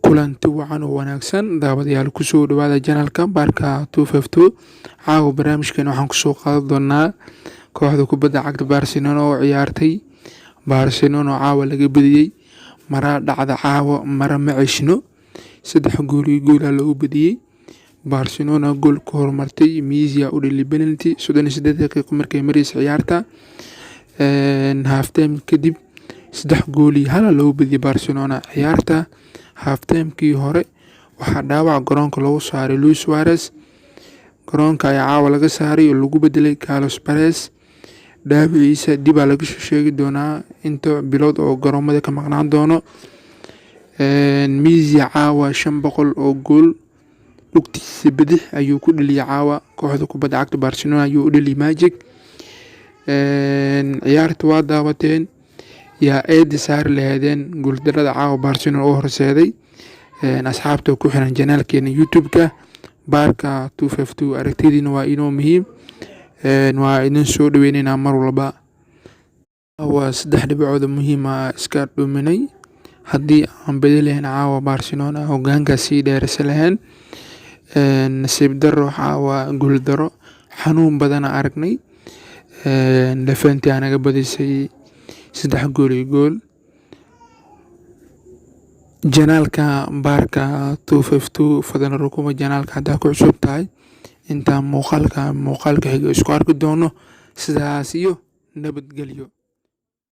kulanti wacan oo wanaagsan daawadayaal kusoo dhawaada janalka Barca 252. caawa barnaamijkan waxaan kusoo qaadan doonaa kooxda kubadda cagta Barcelona oo ciyaartay. Barcelona oo caawa laga badiyay, mara dhacda caawa mara ma ceshno, 3 gool iyo gool lagu badiyay. Barcelona gool ka hormartay, Messi u dhaliyay penalty 38 daqiiqo markay mareysay ciyaarta. half time kadib 3 gool iyo 1 lagu badiyay Barcelona ciyaarta. half time-kii hore waxaa dhaawac garoonka lagu saaray Luis Suarez. garoonka ayaa caawa laga saaray oo lagu bedelay Carlos Perez. dhaawaciisa dib baa laga soo sheegi doonaa inta bilood oo garoomada ka maqnaan doono. Messi caawa 500 oo gool lugtiisa bidix ayuu ku dhaliyay caawa. kooxda kubadda cagta Barcelona ayuu u dhaliyay Magic. ciyaarta waa daawateen, yaa eedi saar lahaydeen guuldarada caawa Barcelona oo horseeday. asxaabta ku xiran janaalkeena YouTube-ka Barca 252, aragtidiina waa inoo muhiim. waa idin soo dhaweynaynaa mar walba. waa 3 dhibcood muhiim ah iska dhuminay. haddii aan bedelayn caawa Barcelona hoggaanka sii dheeraysan lahayn. nasiib darro caawa guul darro xanuun badan aragnay. Levante anaga badisay 3 gool iyo gool. janaalka Barca 252 fadlan rukuma janaalka haddaa ku cusub tahay. intaan muuqaalka xiga isku arki doono, sidaas iyo nabadgelyo.